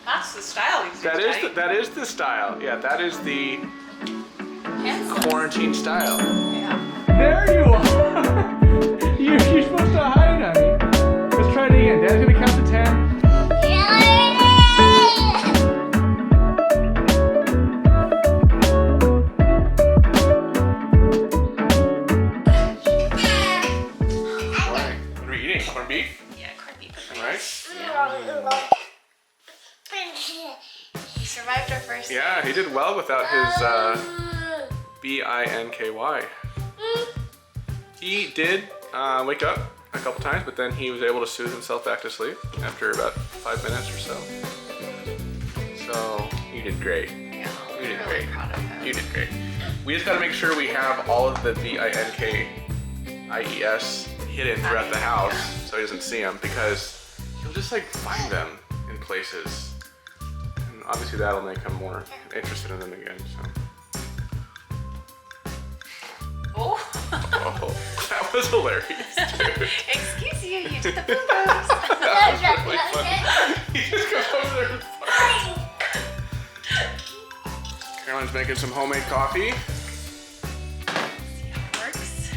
That's the style these days. That is the style. Yeah, that is the Yes. quarantine style. Yeah. There you are. You're supposed to hide, honey. Let's try it again. Dad's gonna count to 10. What are we eating? Corned beef? Yeah, corned beef. And rice? He survived our first. Yeah, he did well without his B-I-N-K-Y. He did wake up a couple times, but then he was able to soothe himself back to sleep after about 5 minutes or so. So you did great. Yeah, You did really great. proud of him. You did great. We just gotta make sure we have all of the B-I-N-K-I-E-S hidden throughout the house so he doesn't see them, because he'll just like find them in places. And obviously that'll make him more interested in them again, so. Oh. Oh, that was hilarious, dude. Excuse you, you did the poo-poos. That was really funny. He just goes over there and farts. Caroline's making some homemade coffee. See how it works.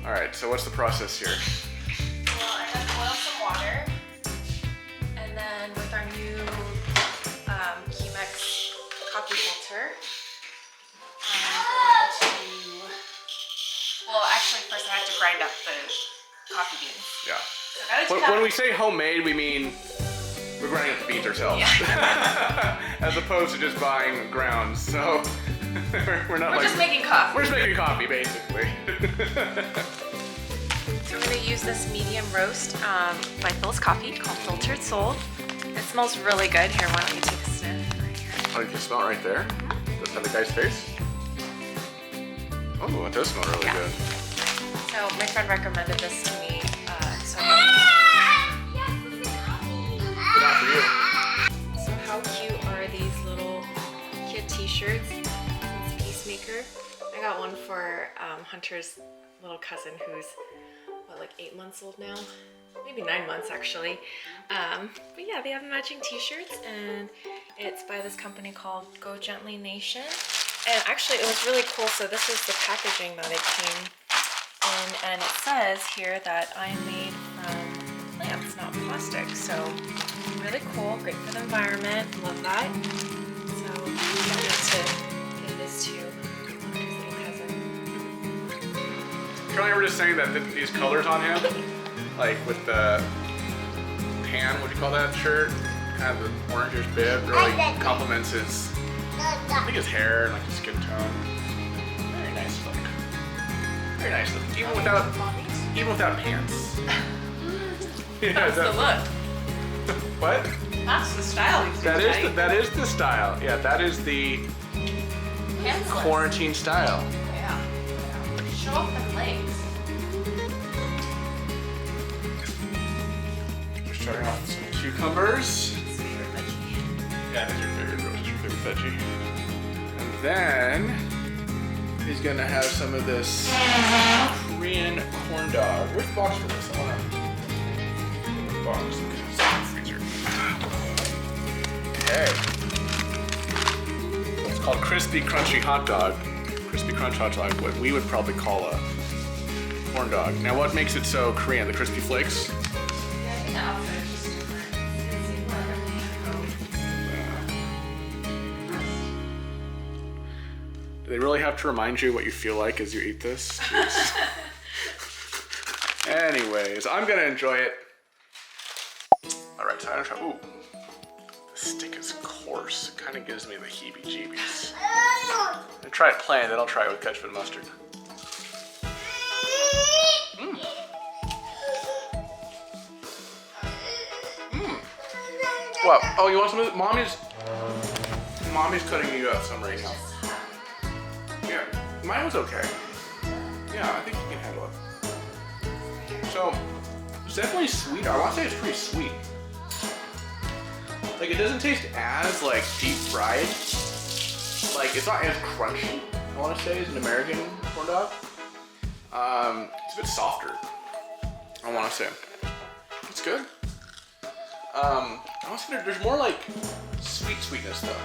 All right, so what's the process here? Well, I'm gonna boil some water, and then with our new Chemex coffee filter, I'm going to. Well, actually, first I have to grind up the coffee beans. Yeah. So I gotta do that. When we say homemade, we mean we're grinding up the beans ourselves, Yeah. as opposed to just buying grounds. So we're not We're like just making coffee. we're just making coffee, basically. So I'm gonna use this medium roast by Philz Coffee called Filtered Soul. It smells really good. Here, why don't you take a sniff right here? Oh, you can smell it right there. That's on the guy's face. Oh, it does smell really Yeah. good. So my friend recommended this to me. So Good enough for you. So how cute are these little kid t-shirts? It's Peacemaker. I got one for Hunter's little cousin who's, what, like 8 months old now? Maybe 9 months actually. But yeah, they have matching t-shirts, and it's by this company called Go Gently Nation. And actually it was really cool. So this is the packaging that it came in, and it says here that I'm made from plants, not plastic. So really cool, great for the environment, love that. So I'm going to give this to Hunter's little cousin. Caroline, were just saying that these colors on him, like with the tan, what do you call that shirt? Kind of the orangish bib, really complements his, I think his hair and like his skin tone. Very nice look. Very nice look. Even without pants. Yeah, That's the look. What? That's the style these days. That is the style. Yeah, that is the Pantsless. quarantine style. Yeah. Show off them legs. We're starting off with some cucumbers. Favorite veggie. Yeah, that's your favorite veggie. And then he's gonna have some of this Korean corn dog. Where's the box for this? I wanna box. It's in the freezer. Okay. It's called crispy crunchy hot dog. Crispy crunch hot dog, what we would probably call a corn dog. Now what makes it so Korean? The crispy flakes? Yeah, I think the outfit is just different. It's Do they really have to remind you what you feel like as you eat this? Jeez. Anyways, I'm gonna enjoy it. All right, so I'm gonna try. Ooh, the stick is coarse. It kind of gives me the heebie-jeebies. I try it plain, then I'll try it with ketchup and mustard. Mmm. Mmm. What? Oh, you want some of it? Mommy's cutting you up some right now. Yeah, mine was okay. Yeah, I think you can handle it. So, it's definitely sweet. I want to say it's pretty sweet. Like, it doesn't taste as, like, deep fried. Like, it's not as crunchy, I want to say, as an American corn dog. It's a bit softer, I want to say. It's good. Honestly, there's more like sweetness though.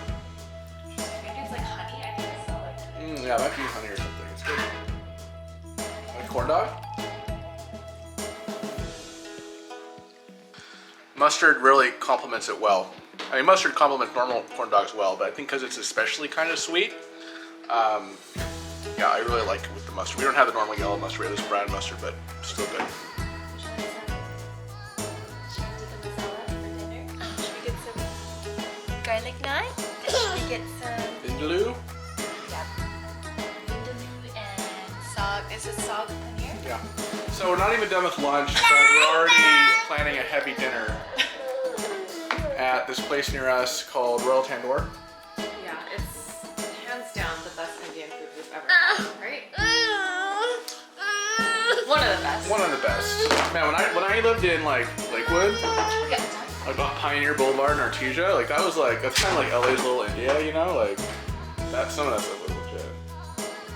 Maybe it's like honey. I think it's not like honey. Yeah, it might be honey or something. It's good. Like corn dog? Mustard really complements it well. I mean, mustard complements normal corn dogs well, but I think because it's especially kind of sweet, yeah, I really like it with the mustard. We don't have the normal yellow mustard, we have this brown mustard, but still good. Garlic naan. Should we get some Vindaloo? yeah, vindaloo and sog? Is it sog paneer? Yeah. So we're not even done with lunch, but we're already planning a heavy dinner at this place near us called Royal Tandoor. Yeah, it's hands down the best Indian food we've ever had, right? One of the best. One of the best. Man, when I lived in like Lakewood, Yeah. like on Pioneer Boulevard in Artesia, like that's kind of like LA's little India, you know, like some of that stuff was legit.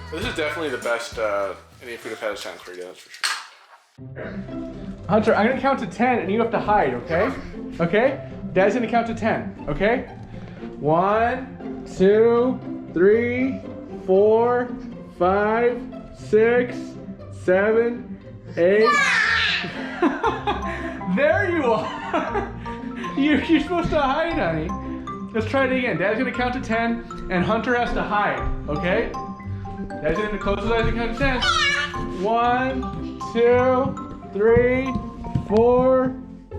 But this is definitely the best Indian food I've had in South Korea, that's for sure. Hunter, I'm gonna count to 10 and you have to hide, okay? Okay? Dad's gonna count to 10, okay? 1, 2, 3, 4, 5, 6, 7, 8. There you are! You're supposed to hide, honey. Let's try it again. Dad's gonna count to 10 and Hunter has to hide, okay? Dad's gonna close his eyes and count to 10. 1, 2, 3, 4,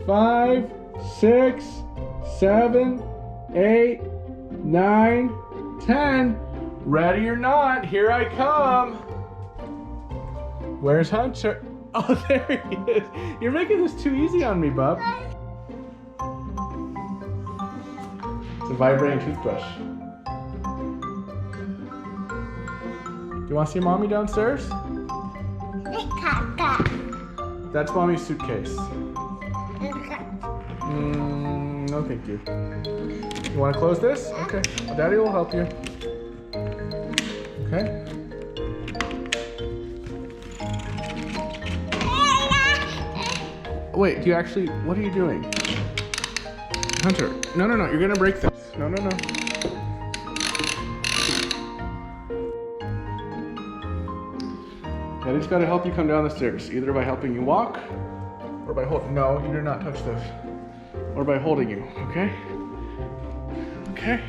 5, 6, 7, 8, 9, 10. Ready or not, here I come. Where's Hunter? Oh, there he is. You're making this too easy on me, bub. It's a vibrating toothbrush. Do you want to see mommy downstairs? That's mommy's suitcase. No, thank you. You want to close this? Okay. Well, Daddy will help you. Okay. Wait, do you actually, what are you doing? Hunter, no, you're gonna break this. No. Daddy's gotta help you come down the stairs, either by helping you walk, or by holding, no, you do not touch this. Or by holding you, okay? Okay?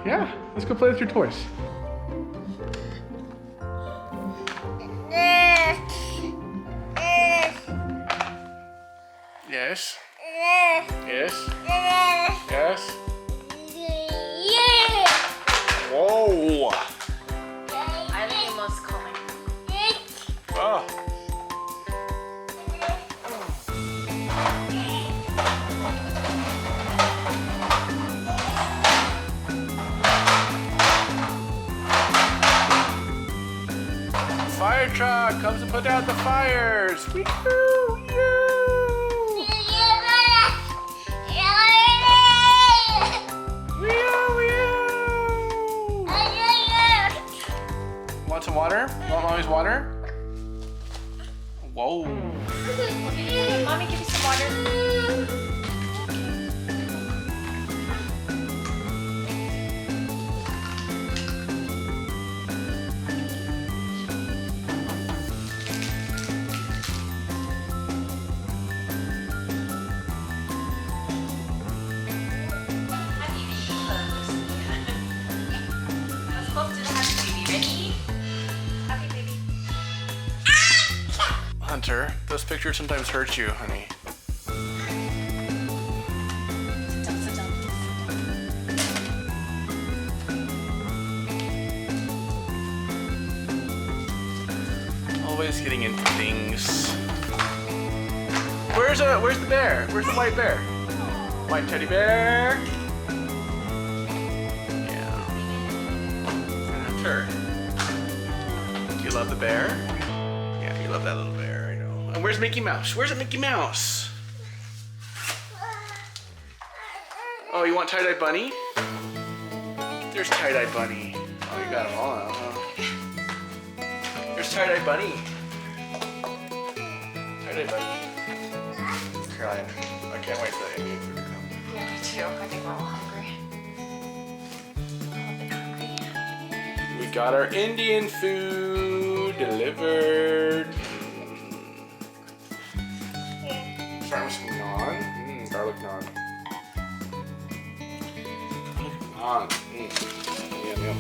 Yeah, let's go play with your toys. Yes. Yes. Yes. Whoa. I think the most calming. Oh. Fire truck comes to put out the fires. Wee-hoo, yeah. Want some water? Want mommy's water? Whoa. Mommy, give me some water. Let's close to the happy baby. Ready? Happy baby. Hunter, those pictures sometimes hurt you, honey. Sit down. Always getting into things. Where's the bear? Where's the white bear? White teddy bear. Yeah. Hunter. Do you love the bear? Yeah, you love that little bear, I know. And where's Mickey Mouse? Where's the Mickey Mouse? Oh, you want tie-dye bunny? There's tie-dye bunny. Oh, you got them all out, huh? There's tie-dye bunny. Tie-dye bunny. Crying. I can't wait for the Indian food to come. got our Indian food delivered. Starting with some naan. Garlic naan. Naan. Yum, yum. Yum.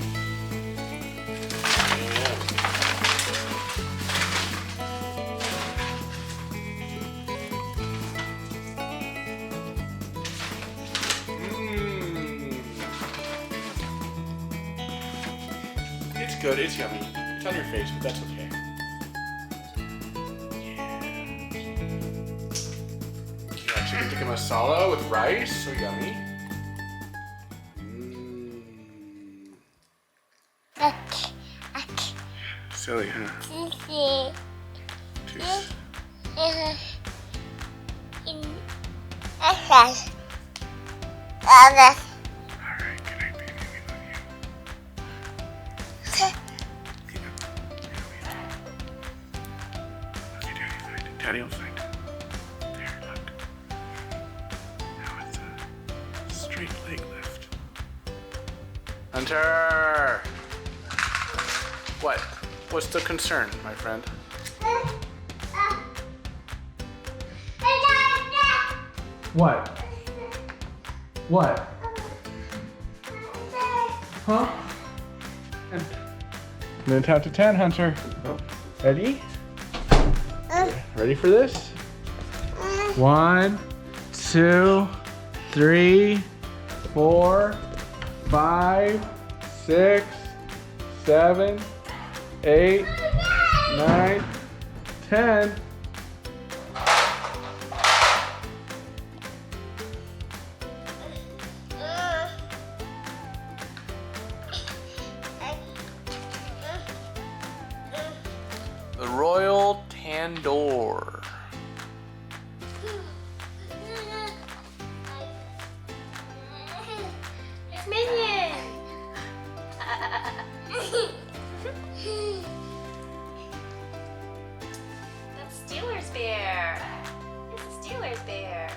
It's good, it's yummy. It's on your face, but that's okay. Yeah, chicken tikka masala with rice, so yummy. Silly, huh? Tooth. Alright, good night, baby. We love you. Daddy will find it. There, look. Now it's a straight leg lift. Hunter! What? What's the concern, my friend? What? What? Huh? I'm gonna count to 10, Hunter. Ready? Ready for this? 1, 2, 3, 4, 5, 6, 7, 8, 9, 10. The Royal Tandoor. It's Minion! That's Steelers bear. It's a Steelers bear.